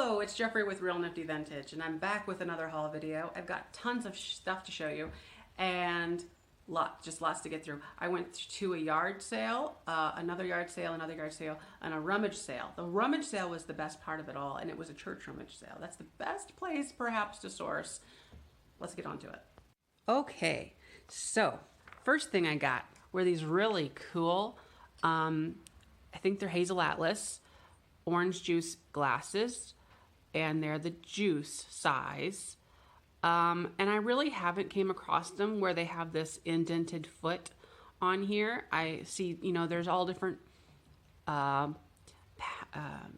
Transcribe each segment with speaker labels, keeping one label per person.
Speaker 1: Hello, it's Jeffrey with Real Nifty Vintage, and I'm back with another haul video. I've got tons of stuff to show you, and lots to get through. I went to a yard sale, another yard sale, and a rummage sale. The rummage sale was the best part of it all, and it was a church rummage sale. That's the best place, perhaps, to source. Let's get on to it. Okay, so first thing I got were these really cool, I think they're Hazel Atlas orange juice glasses, and they're the juice size. And I really haven't came across them where they have this indented foot on here. I see, you know, there's all different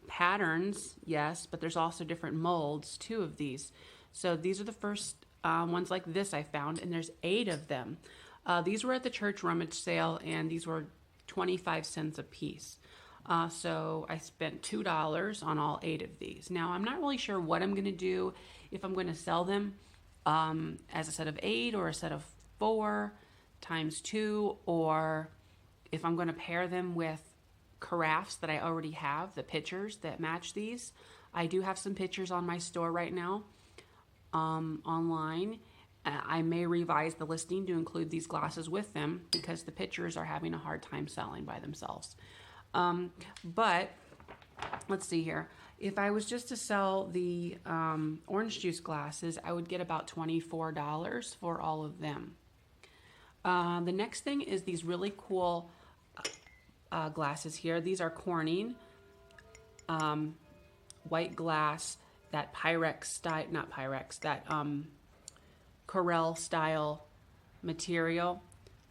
Speaker 1: patterns, yes, but there's also different molds too of these. So these are the first ones like this I found, and there's 8 of them. These were at the church rummage sale, and these were 25 cents a piece. So I spent $2 on all 8 of these. Now, I'm not really sure what I'm going to do, if I'm going to sell them as a set of 8 or a set of 4 times 2, or if I'm going to pair them with carafes that I already have, the pitchers that match these. I do have some pitchers on my store right now online. I may revise the listing to include these glasses with them because the pitchers are having a hard time selling by themselves. But let's see here. If I was just to sell the orange juice glasses, I would get about $24 for all of them. The next thing is these really cool glasses here. These are Corning white glass, that Pyrex style, not Pyrex, that Corel style material.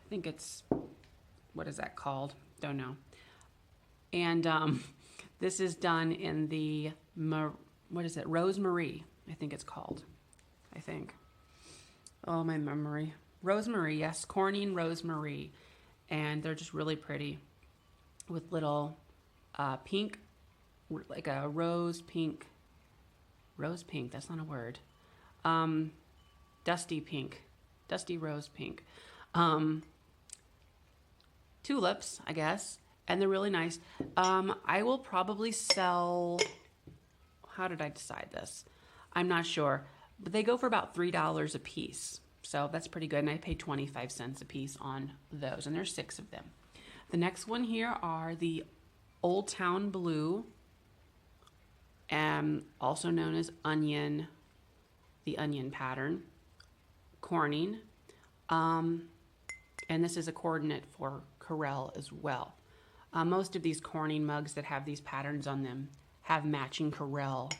Speaker 1: I think it's, what is that called? Don't know. And this is done in the, what is it? Rosemary, I think it's called. I think. Oh, my memory. Rosemary, yes. Corning Rosemary. And they're just really pretty with little pink, like a rose pink, that's not a word. Dusty pink, dusty rose pink. Tulips, I guess. And they're really nice. I will probably sell, how did I decide this? I'm not sure, but they go for about $3 a piece. So that's pretty good. And I paid 25 cents a piece on those, and there's 6 of them. The next one here are the Old Town Blue, also known as onion, the onion pattern, Corning. And this is a coordinate for Corel as well. Most of these Corning mugs that have these patterns on them have matching Corel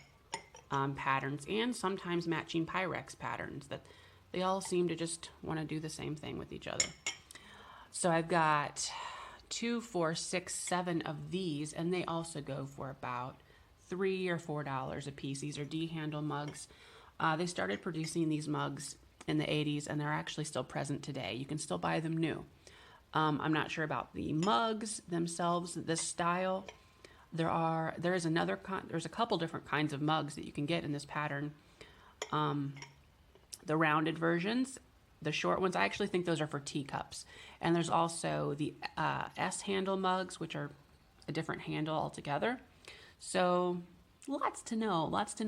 Speaker 1: patterns and sometimes matching Pyrex patterns, that they all seem to just want to do the same thing with each other. So I've got 2, 4, 6, 7 of these, and they also go for about $3 or $4 a piece. These are D-handle mugs. They started producing these mugs in the 80s, and they're actually still present today. You can still buy them new. I'm not sure about the mugs themselves, this style. There's a couple different kinds of mugs that you can get in this pattern. The rounded versions, the short ones, I actually think those are for teacups. And there's also the S-handle mugs, which are a different handle altogether. So lots to know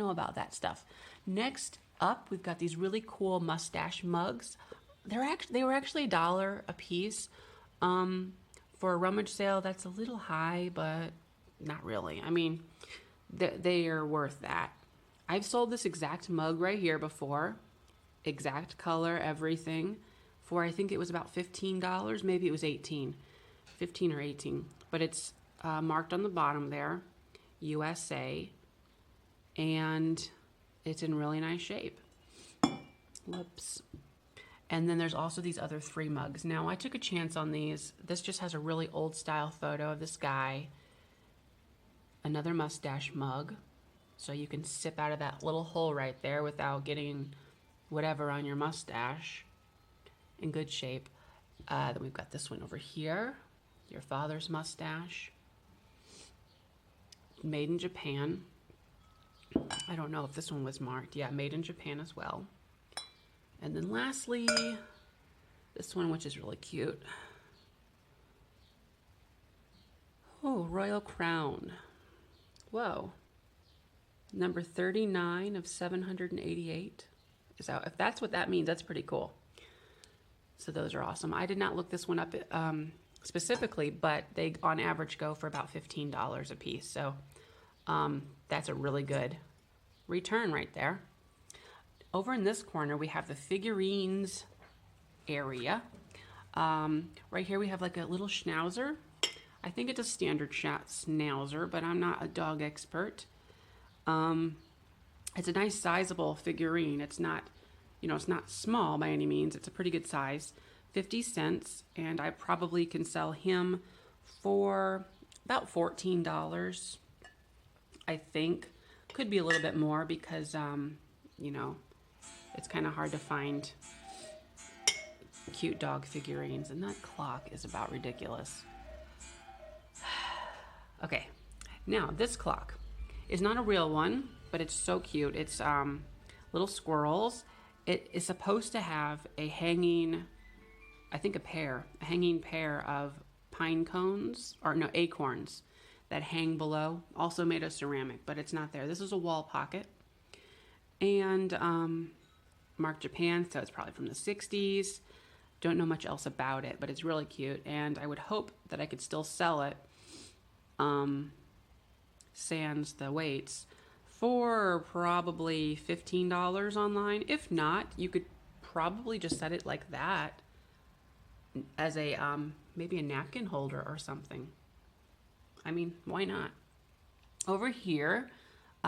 Speaker 1: about that stuff. Next up, we've got these really cool mustache mugs. They were actually $1 a piece. For a rummage sale, that's a little high, but not really. I mean, they are worth that. I've sold this exact mug right here before, exact color, everything, for I think it was about $15. Maybe it was 15 or 18, but it's marked on the bottom there, USA, and it's in really nice shape. Whoops. And then there's also these other 3 mugs. Now, I took a chance on these. This just has a really old style photo of this guy. Another mustache mug. So you can sip out of that little hole right there without getting whatever on your mustache. In good shape. Then we've got this one over here. Your father's mustache. Made in Japan. I don't know if this one was marked. Yeah, made in Japan as well. And then lastly, this one, which is really cute. Oh, Royal Crown. Whoa. Number 39 of 788. If that's what that means, that's pretty cool. So those are awesome. I did not look this one up specifically, but they on average go for about $15 a piece. So that's a really good return right there. Over in this corner, we have the figurines area. Right here we have like a little schnauzer. I think it's a standard schnauzer, but I'm not a dog expert. It's a nice sizable figurine. It's not, it's not small by any means. It's a pretty good size, 50 cents. And I probably can sell him for about $14, I think. Could be a little bit more because, it's kind of hard to find cute dog figurines. And that clock is about ridiculous. Okay, now this clock is not a real one, but it's so cute. It's little squirrels. It is supposed to have a hanging, a hanging pair of pine cones, or no, acorns that hang below, also made of ceramic, but it's not there. This is a wall pocket. And marked Japan, so it's probably from the 60s. Don't know much else about it, but it's really cute. And I would hope that I could still sell it, sans the weights, for probably $15 online. If not, you could probably just set it like that as a maybe a napkin holder or something. I mean, why not? Over here,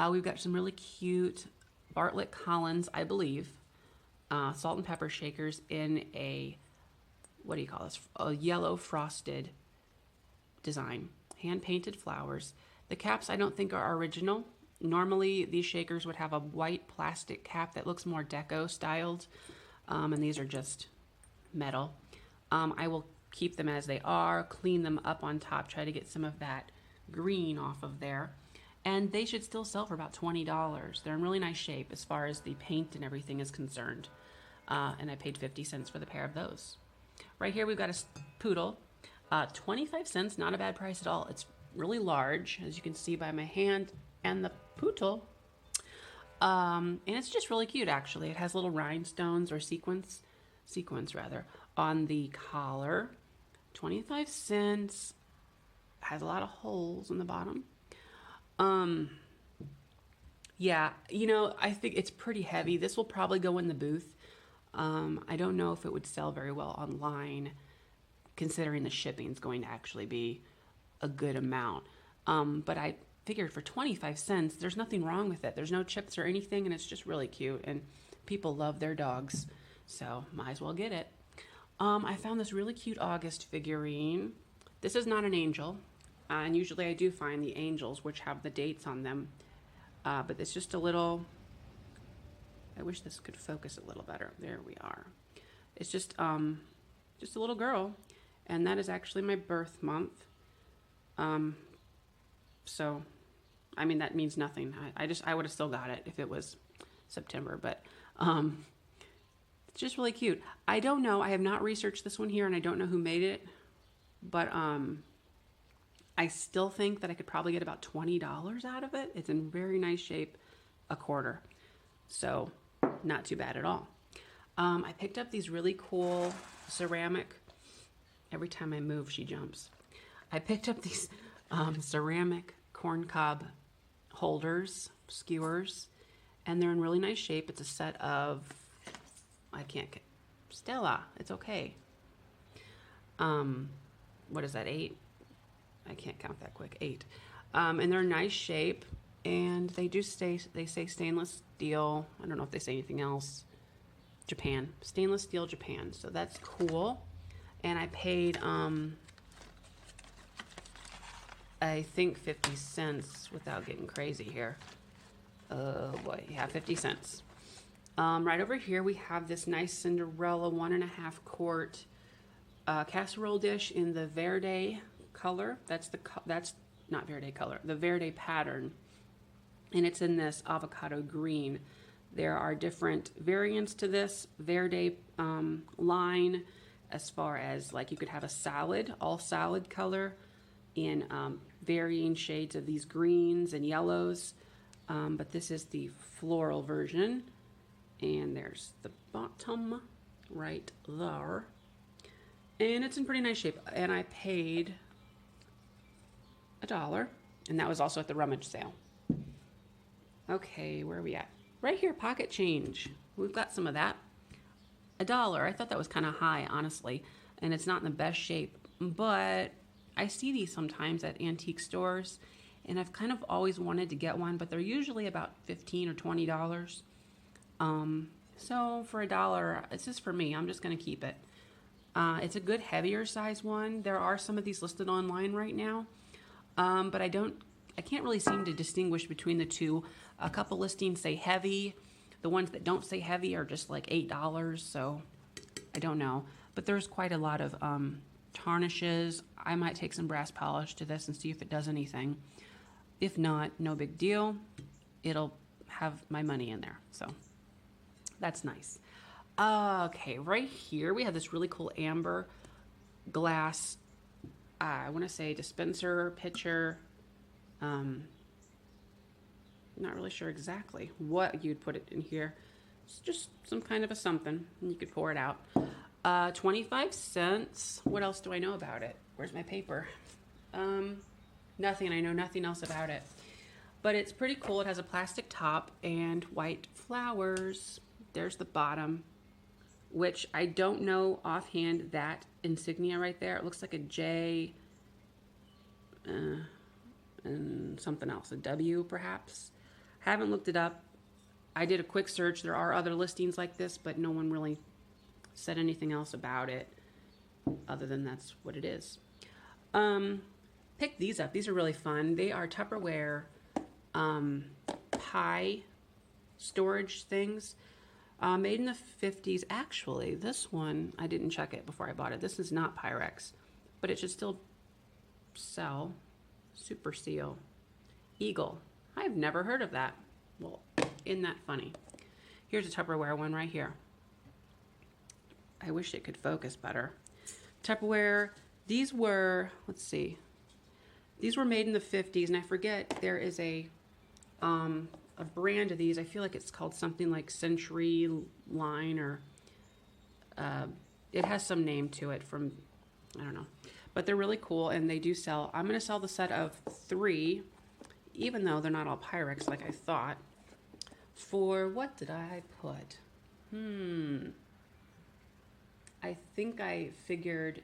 Speaker 1: we've got some really cute Bartlett Collins, I believe, salt and pepper shakers in a, what do you call this? A yellow frosted design. Hand-painted flowers. The caps I don't think are original. Normally these shakers would have a white plastic cap that looks more deco styled, and these are just metal. I will keep them as they are, clean them up on top, try to get some of that green off of there, and they should still sell for about $20. They're in really nice shape as far as the paint and everything is concerned, and I paid 50 cents for the pair of those. Right here we've got a poodle. 25 cents, not a bad price at all. It's really large, as you can see by my hand and the poodle. And it's just really cute, actually. It has little rhinestones or sequins rather, on the collar. 25 cents. Has a lot of holes in the bottom. Yeah, I think it's pretty heavy. This will probably go in the booth. I don't know if it would sell very well online, considering the shipping is going to actually be a good amount. But I figured for 25 cents, there's nothing wrong with it. There's no chips or anything, and it's just really cute, and people love their dogs, so might as well get it. I found this really cute August figurine. This is not an angel, and usually I do find the angels which have the dates on them, but it's just a little, I wish this could focus a little better. There we are. It's just a little girl, and that is actually my birth month. So, I mean, that means nothing. I would have still got it if it was September, but, it's just really cute. I don't know. I have not researched this one here, and I don't know who made it, but, I still think that I could probably get about $20 out of it. It's in very nice shape, a quarter. So, not too bad at all. I picked up these really cool ceramic, every time I move, she jumps. I picked up these ceramic corncob holders, skewers, and they're in really nice shape. It's a set of, Stella, it's okay. What is that, 8? I can't count that quick, 8. And they're in nice shape, and they say stainless steel. I don't know if they say anything else. Japan, stainless steel Japan. So that's cool. And I paid, I think 50 cents without getting crazy here. Oh boy, yeah, 50 cents. Right over here we have this nice Cinderella 1.5 quart casserole dish in the Verde color. That's not Verde color, the Verde pattern. And it's in this avocado green. There are different variants to this Verde line, as far as like you could have a salad, all salad color in varying shades of these greens and yellows. But this is the floral version. And there's the bottom right there. And it's in pretty nice shape. And I paid $1. And that was also at the Rummage sale. Okay, where are we at? Right here, pocket change. We've got some of that. $1. I thought that was kind of high, honestly. And it's not in the best shape. But I see these sometimes at antique stores. And I've kind of always wanted to get one. But they're usually about $15 or $20. So for $1, it's just for me. I'm just going to keep it. It's a good heavier size one. There are some of these listed online right now. But I can't really seem to distinguish between the two. A couple listings say heavy. The ones that don't say heavy are just like $8. So I don't know. But there's quite a lot of tarnishes. I might take some brass polish to this and see if it does anything. If not, no big deal. It'll have my money in there. So that's nice. Okay, right here we have this really cool amber glass, I want to say dispenser, pitcher. Not really sure exactly what you'd put it in here. It's just some kind of a something, and you could pour it out. 25 cents. What else do I know about it? Where's my paper? Nothing. I know nothing else about it. But it's pretty cool. It has a plastic top and white flowers. There's the bottom, which I don't know offhand that insignia right there. It looks like a J and something else, a W perhaps. Haven't looked it up. I did a quick search. There are other listings like this, but no one really said anything else about it other than that's what it is. Pick these up. These are really fun. They are Tupperware pie storage things. Made in the 50s. Actually, this one, I didn't check it before I bought it. This is not Pyrex, but it should still sell. Super Seal. Eagle. I've never heard of that. Well, isn't that funny? Here's a Tupperware one right here. I wish it could focus better. Tupperware. These were, let's see. These were made in the 50s, and I forget, there is a brand of these. I feel like it's called something like Century Line, or it has some name to it from, I don't know. But they're really cool, and they do sell. I'm going to sell the set of 3, even though they're not all Pyrex like I thought. For, what did I put? I think I figured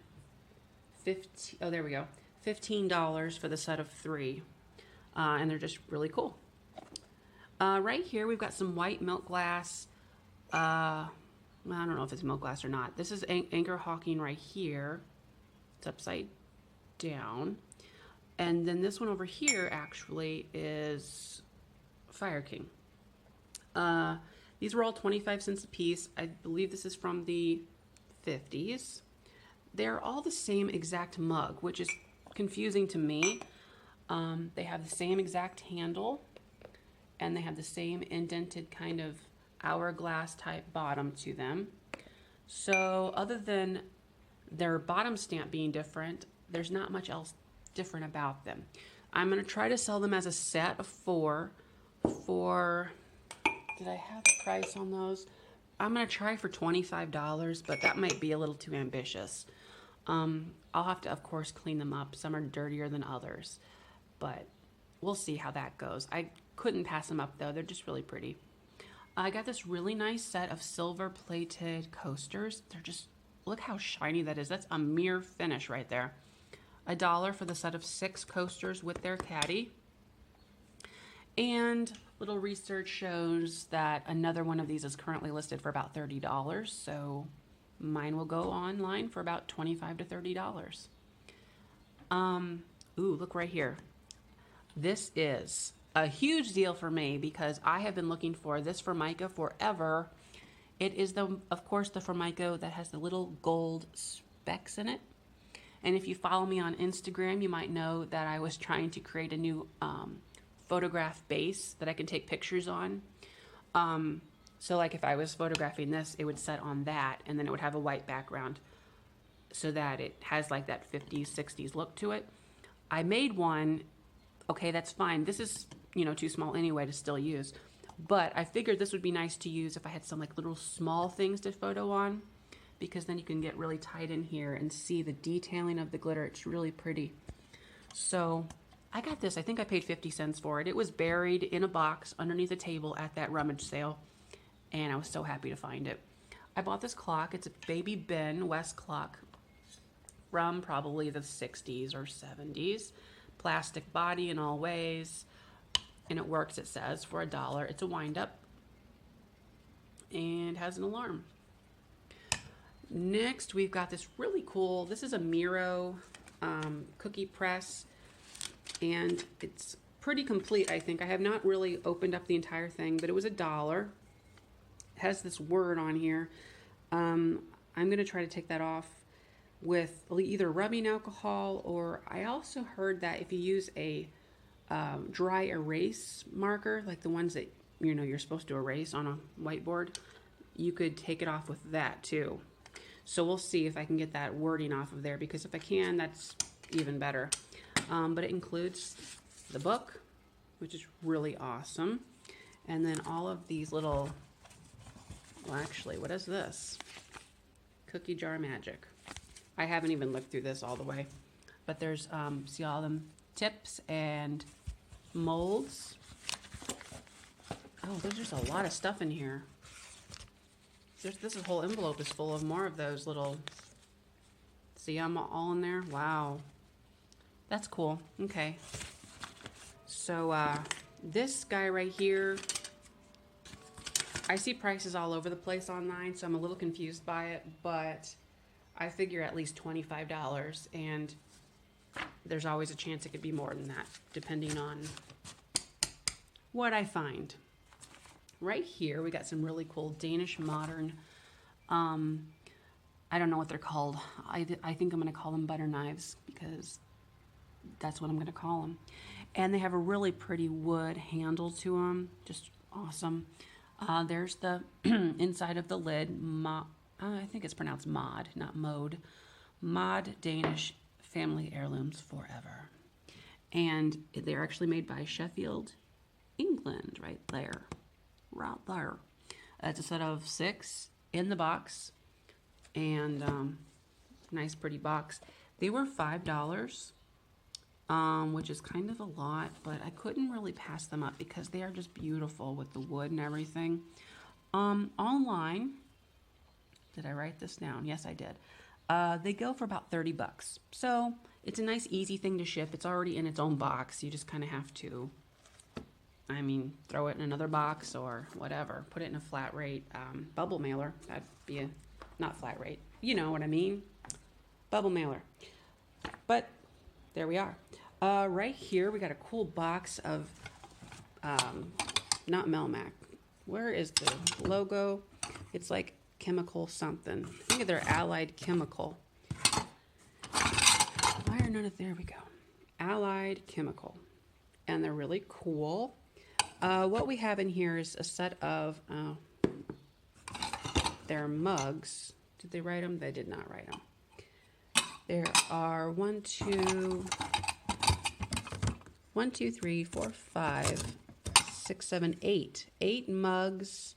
Speaker 1: oh, there we go. $15 for the set of 3. And they're just really cool. Right here, we've got some white milk glass. Well, I don't know if it's milk glass or not. This is Anchor Hawking right here. It's upside down. And then this one over here actually is Fire King. These were all 25 cents a piece. I believe this is from the 50s. They're all the same exact mug, which is confusing to me. They have the same exact handle, and they have the same indented kind of hourglass type bottom to them. So other than their bottom stamp being different, there's not much else different about them. I'm going to try to sell them as a set of 4 for, did I have a price on those? I'm going to try for $25, but that might be a little too ambitious. I'll have to, of course, clean them up. Some are dirtier than others, but we'll see how that goes. I couldn't pass them up, though. They're just really pretty. I got this really nice set of silver-plated coasters. They're just, look how shiny that is. That's a mere finish right there. $1 for the set of 6 coasters with their caddy. And little research shows that another one of these is currently listed for about $30. So mine will go online for about $25 to $30. Ooh, look right here. This is a huge deal for me because I have been looking for this Formica forever. It is, of course, the Formica that has the little gold specks in it. And if you follow me on Instagram, you might know that I was trying to create a new photograph base that I can take pictures on. So like if I was photographing this, it would set on that, and then it would have a white background so that it has like that 50s, 60s look to it. I made one. Okay, that's fine. This is you know, too small anyway to still use. But I figured this would be nice to use if I had some like little small things to photo on, because then you can get really tight in here and see the detailing of the glitter. It's really pretty. So I got this. I think I paid 50 cents for it. It was buried in a box underneath a table at that rummage sale, and I was so happy to find it. I bought this clock. It's a Baby Ben West clock from probably the 60s or 70s. Plastic body in all ways, and it works, it says, for $1. It's a wind-up and has an alarm. Next, we've got this really cool, this is a Miro cookie press, and it's pretty complete, I think. I have not really opened up the entire thing, but it was $1. It has this word on here. I'm going to try to take that off with either rubbing alcohol, or I also heard that if you use a dry erase marker, like the ones that, you know, you're supposed to erase on a whiteboard, you could take it off with that too. So we'll see if I can get that wording off of there, because if I can, that's even better. But it includes the book, which is really awesome. And then all of these little, well, actually, what is this? Cookie jar magic. I haven't even looked through this all the way, but there's, see all them tips and molds. Oh, there's just a lot of stuff in here. This whole envelope is full of more of those little, see them all in there? Wow. That's cool. Okay. So this guy right here, I see prices all over the place online, so I'm a little confused by it, but I figure at least $25, and there's always a chance it could be more than that, depending on what I find. Right here, we got some really cool Danish modern, I don't know what they're called. I think I'm going to call them butter knives, because that's what I'm going to call them. And they have a really pretty wood handle to them, just awesome. There's the inside of the lid. I think it's pronounced mod, not mode. Mod Danish Family Heirlooms Forever. And they're actually made by Sheffield, England, right there. Right there. It's a set of 6 in the box. And nice pretty box. They were $5, which is kind of a lot, but I couldn't really pass them up because they are just beautiful with the wood and everything. Online, did I write this down? Yes, I did. They go for about $30. So it's a nice, easy thing to ship. It's already in its own box. You just kind of have to, I mean, throw it in another box or whatever. Put it in a flat rate bubble mailer. That'd be a, not flat rate. You know what I mean? Bubble mailer. But there we are. Right here, we got a cool box of, not Melmac. Where is the logo? It's like chemical something. I think they're Allied Chemical. Why are none of, there we go. Allied Chemical. And they're really cool. What we have in here is a set of their mugs. Did they write them? They did not write them. There are 1, 2, 3, 4, 5, 6, 7, 8. 8 mugs,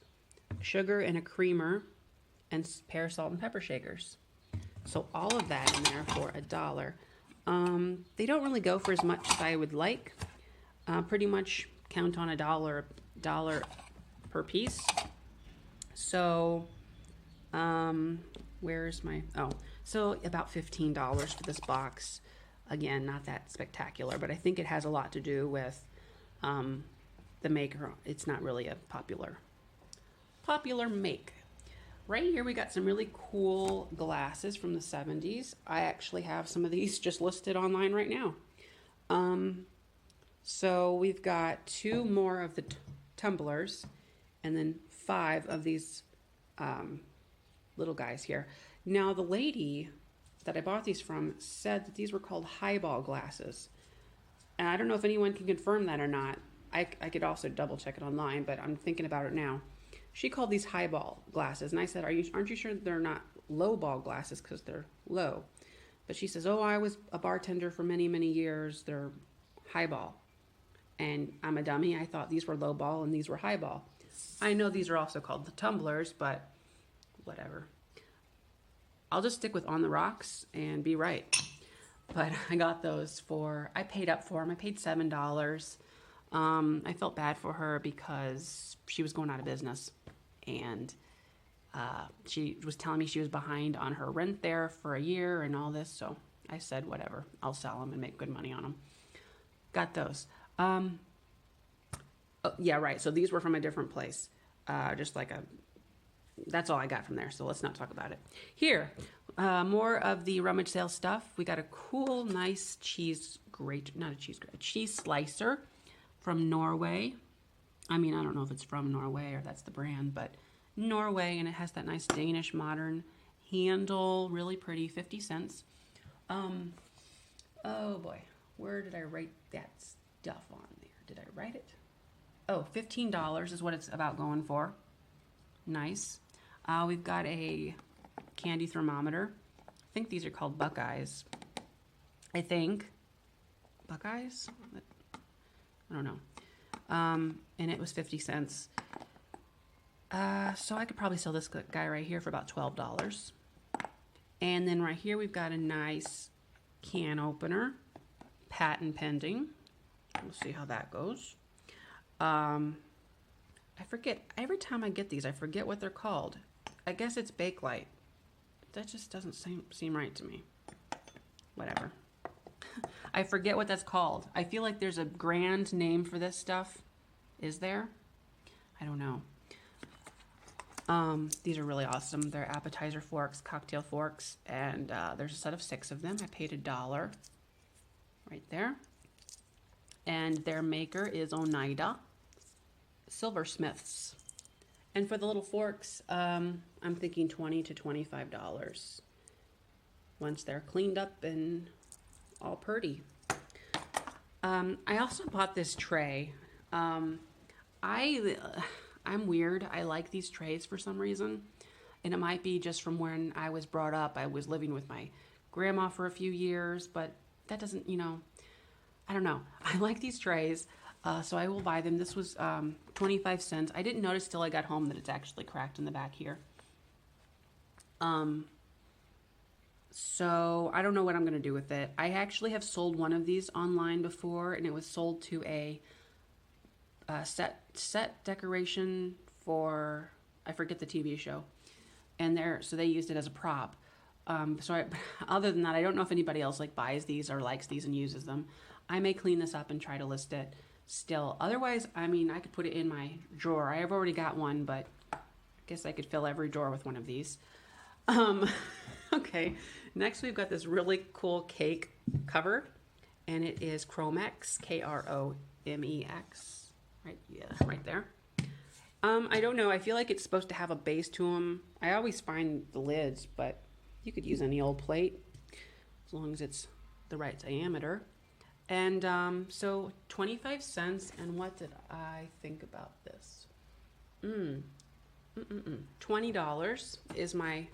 Speaker 1: sugar and a creamer, and pear salt and pepper shakers. So all of that in there for $1. They don't really go for as much as I would like. Pretty much count on $1 per piece. So where's my, so about $15 for this box. Again, not that spectacular, but I think it has a lot to do with the maker. It's not really a popular make. Right here we got some really cool glasses from the 70s. I actually have some of these just listed online right now. So we've got 2 more of the tumblers, and then 5 of these little guys here. Now the lady that I bought these from said that these were called highball glasses. And I don't know if anyone can confirm that or not. I could also double check it online, but I'm thinking about it now. She called these highball glasses, and I said, aren't you sure they're not low ball glasses because they're low? But she says, oh, I was a bartender for many, many years. They're highball. And I'm a dummy. I thought these were low ball and these were high ball. I know these are also called the tumblers, but whatever. I'll just stick with On the Rocks and be right. But I got those I paid up for them. I paid $7. I felt bad for her because she was going out of business. And she was telling me she was behind on her rent there for a year and all this. So I said, whatever, I'll sell them and make good money on them. Got those. Oh, yeah, right. So these were from a different place. That's all I got from there. So let's not talk about it. Here, more of the rummage sale stuff. We got a cool, nice cheese slicer from Norway. I mean, I don't know if it's from Norway or that's the brand, but Norway, and it has that nice Danish modern handle, really pretty, 50 cents. Oh boy, where did I write that stuff on there? Did I write it? Oh, $15 is what it's about going for. Nice. We've got a candy thermometer. I think these are called Buckeyes. I think. Buckeyes? I don't know. And it was 50 cents. So I could probably sell this guy right here for about $12. And then right here we've got a nice can opener, patent pending. We'll see how that goes. I forget, every time I get these, I forget what they're called. I guess it's Bakelite. That just doesn't seem right to me. Whatever. I forget what that's called. I feel like there's a grand name for this stuff. Is there? I don't know. These are really awesome. They're appetizer forks, cocktail forks, and there's a set of 6 of them. I paid $1 right there. And their maker is Oneida Silversmiths. And for the little forks, I'm thinking $20 to $25 once they're cleaned up and all purty. I also bought this tray. I'm weird. I like these trays for some reason. And it might be just from when I was brought up. I was living with my grandma for a few years, but that doesn't, I don't know. I like these trays, so I will buy them. This was 25 cents. I didn't notice till I got home that it's actually cracked in the back here. So I don't know what I'm going to do with it. I actually have sold one of these online before, and it was sold to a set decoration for, I forget the TV show, and so they used it as a prop. Other than that, I don't know if anybody else buys these or likes these and uses them. I may clean this up and try to list it still. Otherwise, I mean, I could put it in my drawer. I have already got one, but I guess I could fill every drawer with one of these. Okay, next we've got this really cool cake cover, and it is Chromex, Kromex, right? Yeah, right there. I don't know. I feel like it's supposed to have a base to them. I always find the lids, but you could use any old plate as long as it's the right diameter. And so 25 cents. And what did I think about this? $20 is my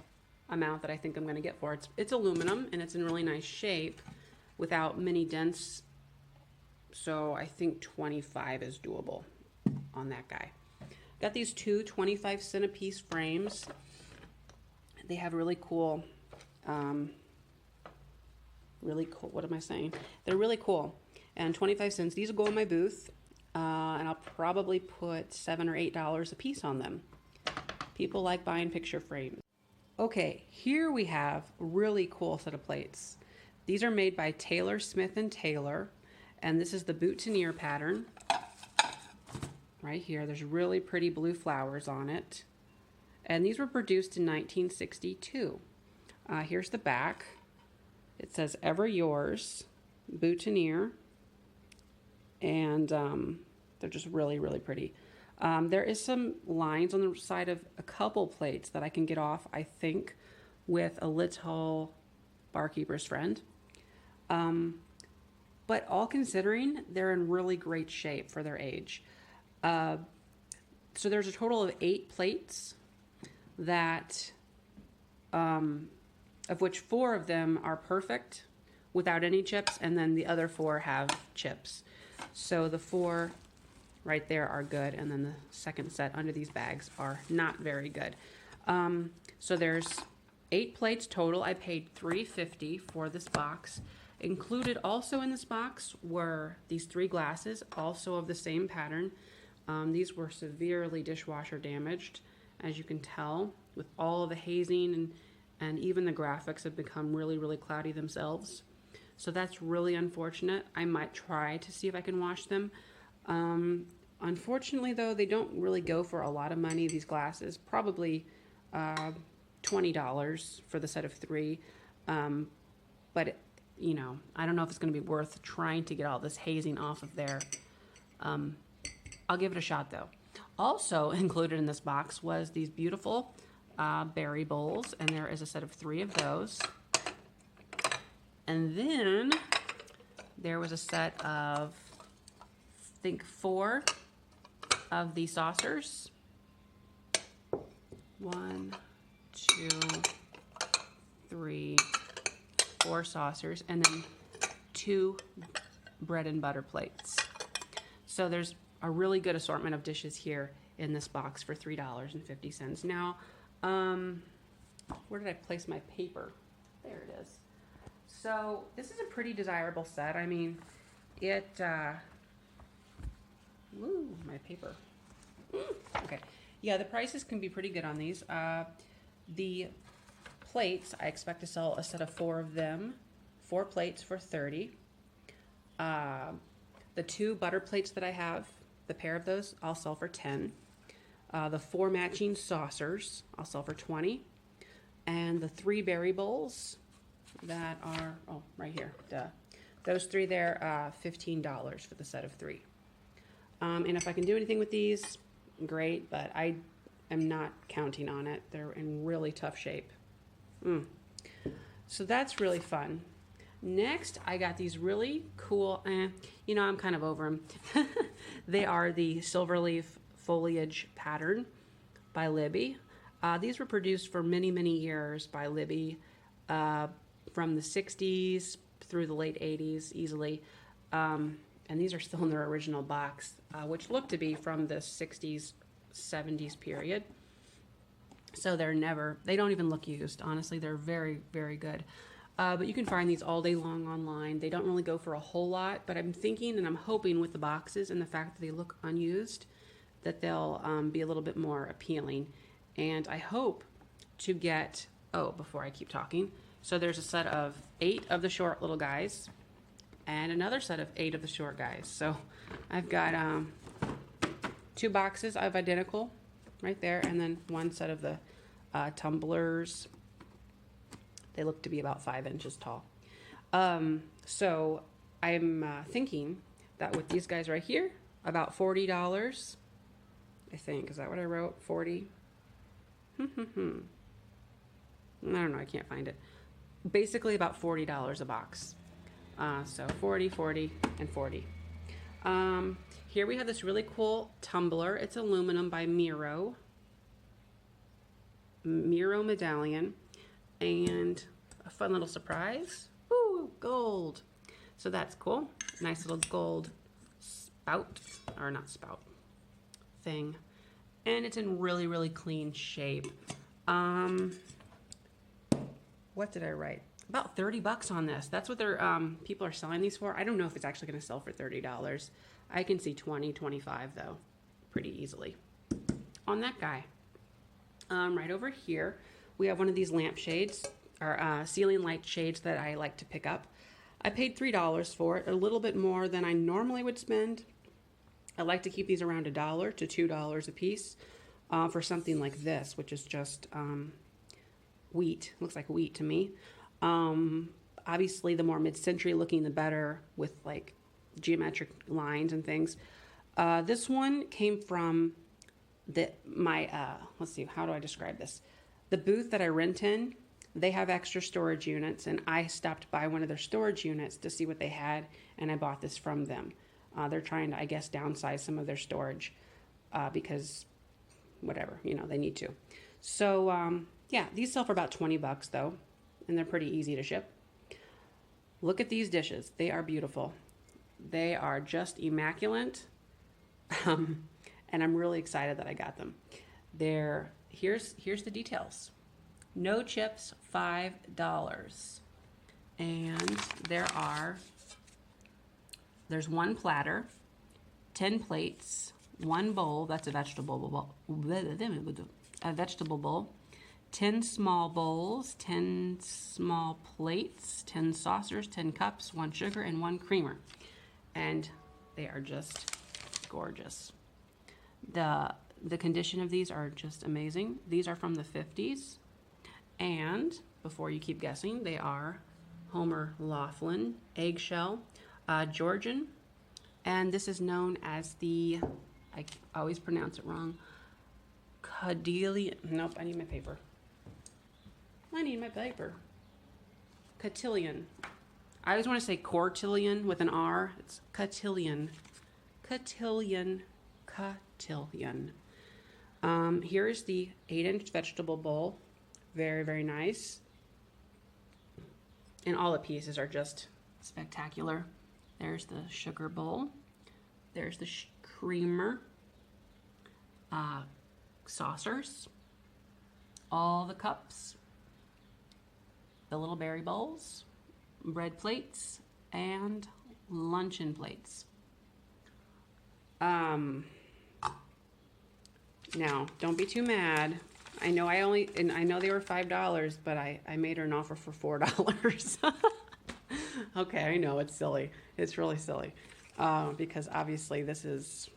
Speaker 1: amount that I think I'm going to get for it. It's aluminum and it's in really nice shape without many dents. So I think 25 is doable on that guy. Got these two 25 cent a piece frames. They have really cool, what am I saying? They're really cool. And 25 cents. These will go in my booth. And I'll probably put $7 or $8 a piece on them. People like buying picture frames. Okay, here we have a really cool set of plates. These are made by Taylor Smith and Taylor. And this is the boutonniere pattern. Right here, there's really pretty blue flowers on it. And these were produced in 1962. Here's the back. It says, "Ever yours, boutonniere." And they're just really, really pretty. There is some lines on the side of a couple plates that I can get off, I think, with a little barkeeper's friend. But all considering, they're in really great shape for their age. So there's a total of 8 plates that, of which 4 of them are perfect without any chips, and then the other 4 have chips. So the 4 right there are good, and then the second set under these bags are not very good. So there's 8 plates total. I paid $3.50 for this box. Included also in this box were these 3 glasses, also of the same pattern. These were severely dishwasher damaged, as you can tell, with all of the hazing, and even the graphics have become really, really cloudy themselves. So that's really unfortunate. I might try to see if I can wash them. Unfortunately, though, they don't really go for a lot of money, these glasses. Probably $20 for the set of 3. But, you know, I don't know if it's going to be worth trying to get all this hazing off of there. I'll give it a shot, though. Also included in this box was these beautiful berry bowls, and there is a set of 3 of those. And then there was a set of, I think, 4 of the saucers. 1, 2, 3, 4 saucers, and then 2 bread and butter plates. So there's a really good assortment of dishes here in this box for $3.50. Now, where did I place my paper? There it is. So this is a pretty desirable set. I mean, woo, my paper. Okay. Yeah, the prices can be pretty good on these. The plates, I expect to sell a set of 4 of them. 4 plates for $30. The 2 butter plates that I have, the pair of those, I'll sell for $10. The 4 matching saucers, I'll sell for $20. And the 3 berry bowls that are, oh, right here, duh. Those 3 there, $15 for the set of 3. And if I can do anything with these, great, but I am not counting on it. They're in really tough shape. So that's really fun. Next, I got these really cool, you know, I'm kind of over them. They are the Silverleaf Foliage pattern by Libby. These were produced for many, many years by Libby, from the 60s through the late 80s easily. And these are still in their original box, which look to be from the 60s, 70s period. So they don't even look used. Honestly, they're very, very good. But you can find these all day long online. They don't really go for a whole lot, but I'm thinking and I'm hoping with the boxes and the fact that they look unused, that they'll be a little bit more appealing. And I hope to get, before I keep talking, so there's a set of 8 of the short little guys and another set of 8 of the short guys. So I've got 2 boxes of identical right there, and then 1 set of the tumblers. They look to be about 5 inches tall. So I'm thinking that with these guys right here, about $40, I think. Is that what I wrote? 40? I don't know. I can't find it. Basically about $40 a box. So 40, 40, and 40. Here we have this really cool tumbler. It's aluminum by Miro. Miro medallion. And a fun little surprise. Ooh, gold. So that's cool. Nice little gold spout. Or not spout. Thing. And it's in really, really clean shape. What did I write? About $30 on this. That's what they're people are selling these for. I don't know if it's actually going to sell for $30. I can see $20, $25 though, pretty easily. On that guy, right over here, we have one of these lampshades or ceiling light shades that I like to pick up. I paid $3 for it, a little bit more than I normally would spend. I like to keep these around $1 to $2 a piece for something like this, which is just wheat. Looks like wheat to me. Obviously, the more mid-century looking, the better, with like geometric lines and things. This one came from let's see, how do I describe this? The booth that I rent in, they have extra storage units, and I stopped by one of their storage units to see what they had, and I bought this from them. They're trying to, I guess, downsize some of their storage because whatever, they need to. So, yeah, these sell for about $20 though, and they're pretty easy to ship. Look at these dishes. They are beautiful. They are just immaculate. And I'm really excited that I got them. Here's the details. No chips, $5. And there's one platter, 10 plates, one bowl, that's a vegetable bowl, 10 small bowls, 10 small plates, 10 saucers, 10 cups, 1 sugar, and 1 creamer. And they are just gorgeous. The condition of these are just amazing. These are from the 50s. And before you keep guessing, they are Homer Laughlin, eggshell, Georgian. And this is known as I always pronounce it wrong, Cotillion. Nope, I need my paper. Cotillion. I always want to say Cortillion with an R. It's Cotillion. Cotillion. Here's the 8-inch vegetable bowl. Very, very nice. And all the pieces are just spectacular. There's the sugar bowl. There's the creamer. Saucers. All the cups. The little berry bowls. Bread plates. And luncheon plates. Now, don't be too mad. I know I know they were $5, but I made her an offer for $4. Okay, I know it's silly. It's really silly. Because obviously this is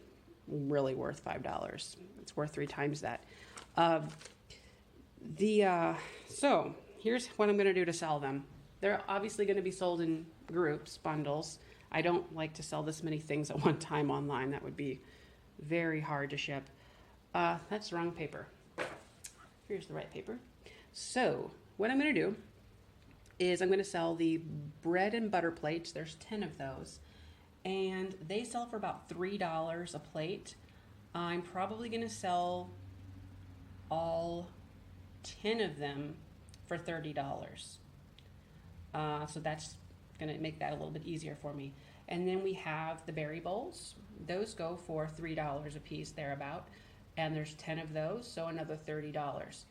Speaker 1: really worth $5. It's worth 3 times that. So here's what I'm going to do to sell them. They're obviously going to be sold in groups, bundles. I don't like to sell this many things at one time online. That would be very hard to ship. That's the wrong paper. Here's the right paper. So what I'm going to do is I'm going to sell the bread and butter plates. There's 10 of those. And they sell for about $3 a plate. I'm probably going to sell all 10 of them for $30. So that's going to make that a little bit easier for me. And then we have the berry bowls. Those go for $3 a piece, thereabout. And there's 10 of those, so another $30.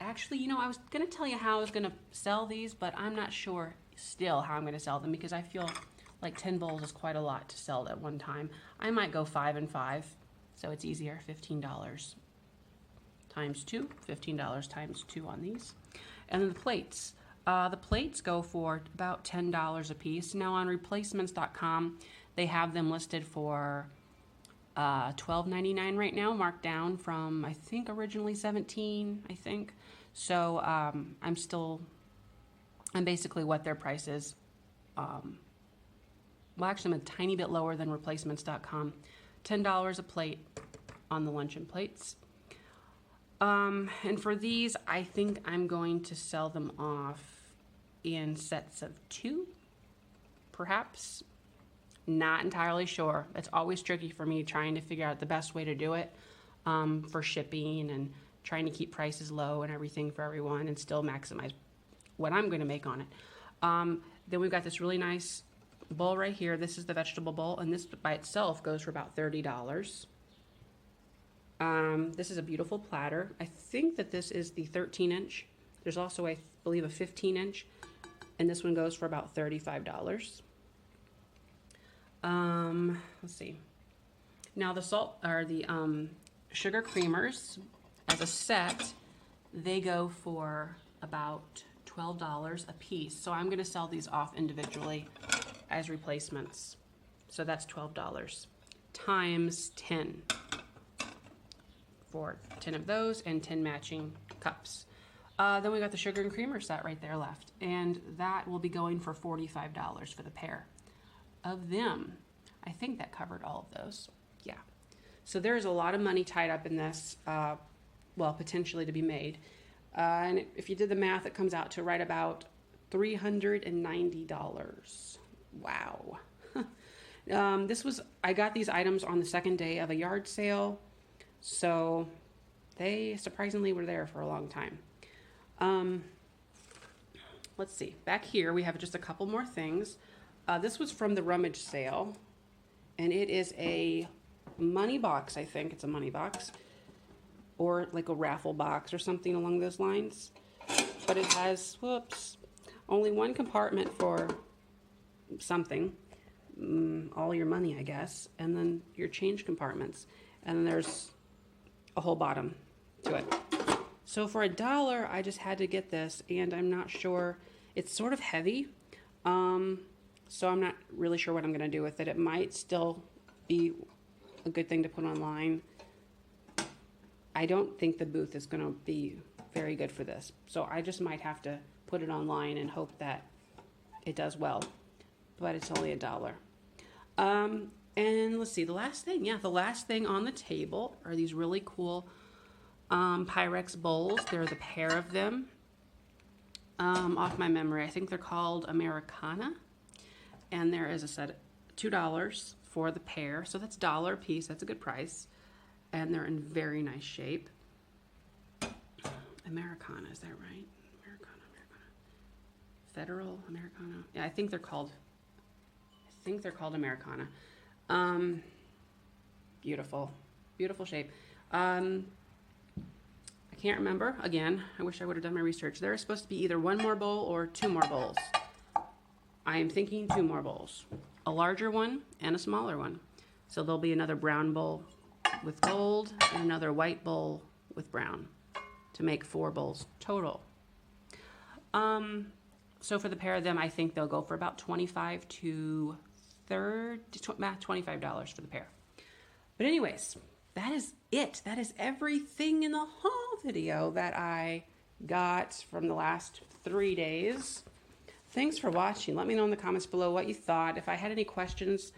Speaker 1: Actually, I was going to tell you how I was going to sell these, but I'm not sure still how I'm going to sell them because I feel like 10 bowls is quite a lot to sell at one time. I might go 5 and 5, so it's easier. $15 times 2, $15 times 2 on these. And then the plates. The plates go for about $10 a piece. Now on replacements.com, they have them listed for $12.99 right now, marked down from I think originally $17. I think so. I'm basically what their price is. Well, actually, I'm a tiny bit lower than replacements.com. $10 a plate on the luncheon plates. And for these, I think I'm going to sell them off in sets of 2, perhaps. Not entirely sure. It's always tricky for me trying to figure out the best way to do it for shipping and trying to keep prices low and everything for everyone and still maximize what I'm going to make on it. Then we've got this really nice bowl right here. This is the vegetable bowl, and this by itself goes for about $30. This is a beautiful platter. I think that this is the 13-inch. There's also, I believe, a 15-inch, and this one goes for about $35. Let's see. Now the sugar creamers as a set, they go for about $12 a piece. So I'm going to sell these off individually as replacements. So that's $12 times 10 for 10 of those and 10 matching cups. Then we got the sugar and creamer set right there left, and that will be going for $45 for the pair of them. I think that covered all of those. Yeah. So there's a lot of money tied up in this, well, potentially to be made. And if you did the math, it comes out to right about $390. Wow. I got these items on the second day of a yard sale, so they surprisingly were there for a long time. Let's see. Back here, we have just a couple more things. This was from the Rummage sale, and it is a money box. I think it's a money box, or like a raffle box or something along those lines. But it has, whoops, only one compartment for something, all your money, I guess, and then your change compartments, and then there's a whole bottom to it. So for $1, I just had to get this, and I'm not sure, it's sort of heavy, so I'm not really sure what I'm going to do with it. It might still be a good thing to put online. I don't think the booth is going to be very good for this, so I just might have to put it online and hope that it does well, but it's only $1. And let's see, the last thing on the table are these really cool Pyrex bowls. There are the pair of them. Off my memory, I think they're called Americana, and there is a set of $2 for the pair, so that's $1 a piece. That's a good price, and they're in very nice shape. Americana, is that right? Americana. Federal Americana. Yeah, I think they're called Americana. Beautiful shape. I can't remember. Again, I wish I would have done my research. There is supposed to be either one more bowl or 2 more bowls. I am thinking 2 more bowls. A larger one and a smaller one. So there'll be another brown bowl with gold and another white bowl with brown to make 4 bowls total. So for the pair of them, I think they'll go for about $25 to $25 for the pair. But anyways, that is it. That is everything in the whole video that I got from the last 3 days. Thanks for watching. Let me know in the comments below what you thought. If I had any questions,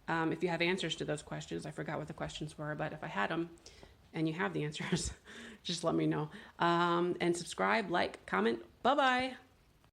Speaker 1: if you have answers to those questions, I forgot what the questions were, but if I had them and you have the answers, just let me know. And subscribe, like, comment. Bye-bye.